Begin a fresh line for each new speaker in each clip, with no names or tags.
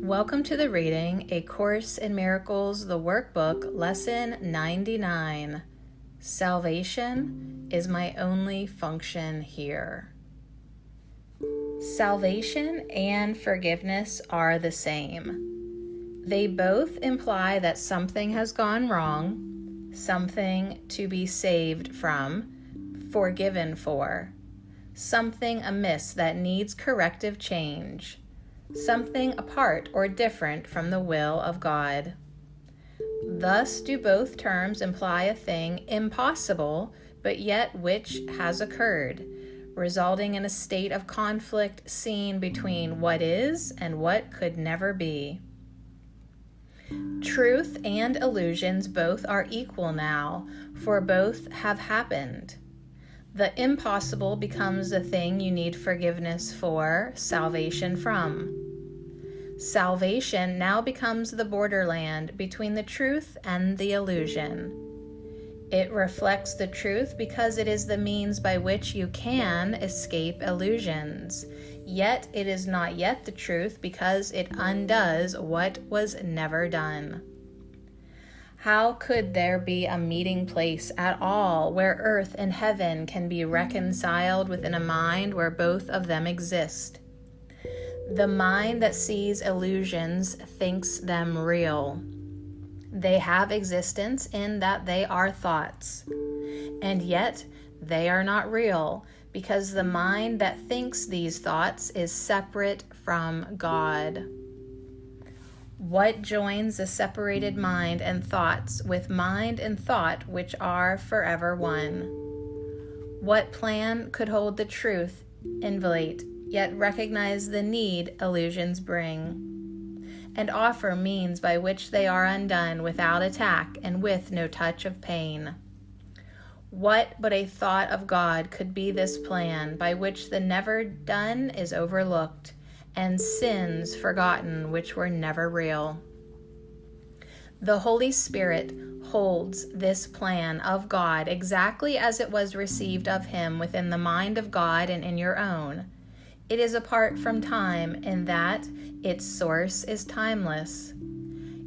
Welcome to the reading, A Course in Miracles, the Workbook, Lesson 99. Salvation is my only function here. Salvation and forgiveness are the same. They both imply that something has gone wrong, something to be saved from, forgiven for, something amiss that needs corrective change, something apart or different from the will of God. Thus do both terms imply a thing impossible, but yet which has occurred, resulting in a state of conflict seen between what is and what could never be. Truth and illusions both are equal now, for both have happened. The impossible becomes the thing you need forgiveness for, salvation from. Salvation now becomes the borderland between the truth and the illusion. It reflects the truth because it is the means by which you can escape illusions. Yet it is not yet the truth because it undoes what was never done. How could there be a meeting place at all where earth and heaven can be reconciled within a mind where both of them exist? The mind that sees illusions thinks them real. They have existence in that they are thoughts, and yet they are not real because the mind that thinks these thoughts is separate from God. What joins the separated mind and thoughts with mind and thought which are forever one? What plan could hold the truth inviolate, yet recognize the need illusions bring, and offer means by which they are undone without attack and with no touch of pain? What but a thought of God could be this plan by which the never done is overlooked, and sins forgotten which were never real? The Holy Spirit holds this plan of God exactly as it was received of Him within the mind of God and in your own. It is apart from time in that its source is timeless.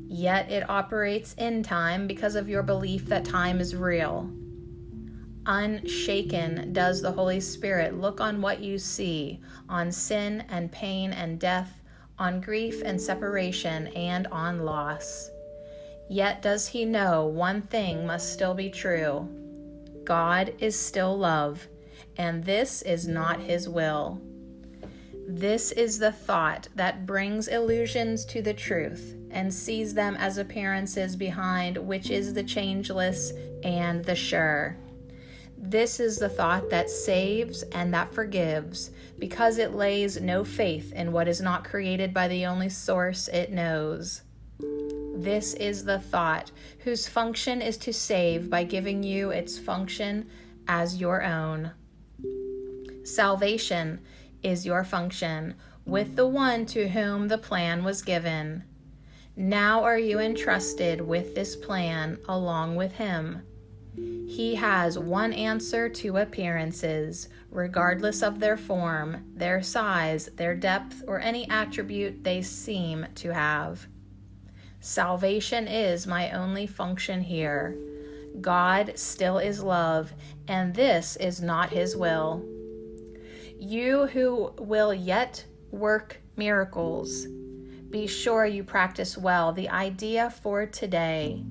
Yet it operates in time because of your belief that time is real. Unshaken does the Holy Spirit look on what you see, on sin and pain and death, on grief and separation, and on loss. Yet does He know one thing must still be true. God is still love, and this is not His will. This is the thought that brings illusions to the truth and sees them as appearances behind which is the changeless and the sure. This is the thought that saves and that forgives, because it lays no faith in what is not created by the only source it knows. This is the thought whose function is to save by giving you its function as your own. Salvation is your function with the one to whom the plan was given. Now are you entrusted with this plan along with Him. He has one answer to appearances, regardless of their form, their size, their depth, or any attribute they seem to have. Salvation is my only function here. God still is love, and this is not His will. You who will yet work miracles, be sure you practice well the idea for today.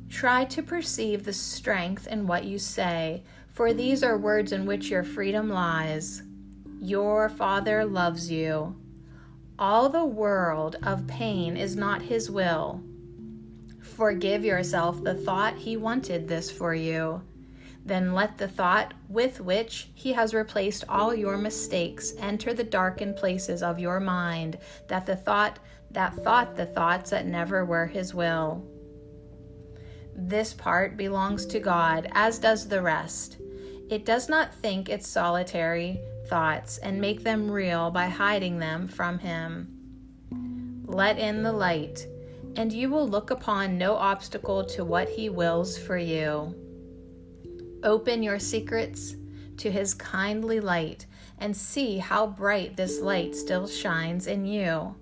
Try to perceive the strength in what you say, for these are words in which your freedom lies. Your Father loves you. All the world of pain is not His will. Forgive yourself the thought He wanted this for you. Then let the thought with which He has replaced all your mistakes enter the darkened places of your mind, that thought the thoughts that never were His will. This part belongs to God, as does the rest. It does not think its solitary thoughts and make them real by hiding them from Him. Let in the light, and you will look upon no obstacle to what He wills for you. Open your secrets to His kindly light and see how bright this light still shines in you.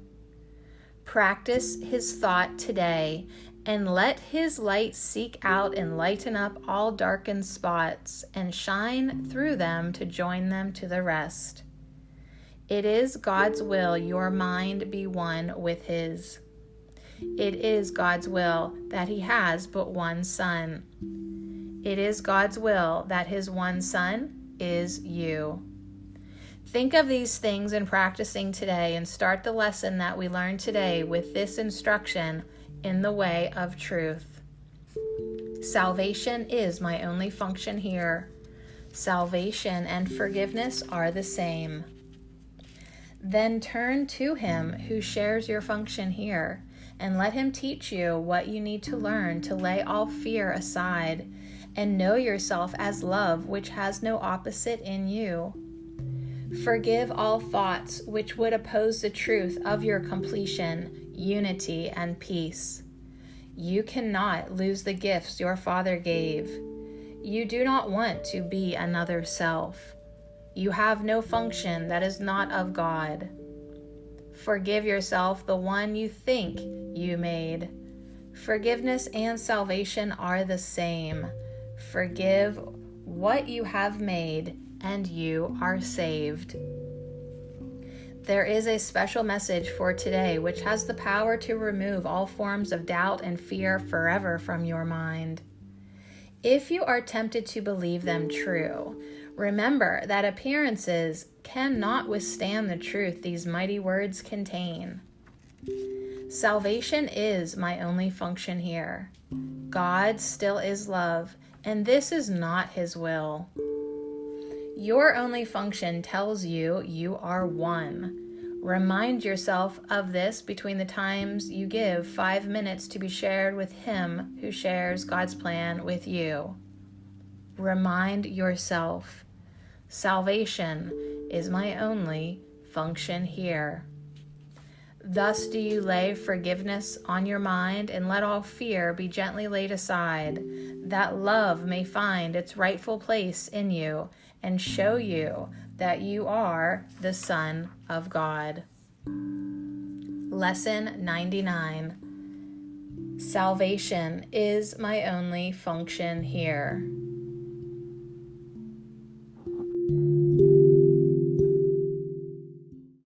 Practice his thought today, and let his light seek out and lighten up all darkened spots and shine through them to join them to the rest. It is God's will your mind be one with his. It is God's will that he has but one son. It is God's will that his one son is you. Think of these things in practicing today, and start the lesson that we learned today with this instruction in the way of truth. Salvation is my only function here. Salvation and forgiveness are the same. Then turn to him who shares your function here, and let him teach you what you need to learn to lay all fear aside and know yourself as love, which has no opposite in you. Forgive all thoughts which would oppose the truth of your completion, unity, and peace. You cannot lose the gifts your Father gave. You do not want to be another self. You have no function that is not of God. Forgive yourself the one you think you made. Forgiveness and salvation are the same. Forgive what you have made, and you are saved. There is a special message for today which has the power to remove all forms of doubt and fear forever from your mind. If you are tempted to believe them true, remember that appearances cannot withstand the truth these mighty words contain. Salvation is my only function here. God still is love, and this is not his will. Your only function tells you you are one. Remind yourself of this between the times you give 5 minutes to be shared with him who shares God's plan with you. Remind yourself, salvation is my only function here. Thus do you lay forgiveness on your mind and let all fear be gently laid aside, that love may find its rightful place in you and show you that you are the Son of God. Lesson 99. Salvation is my only function here.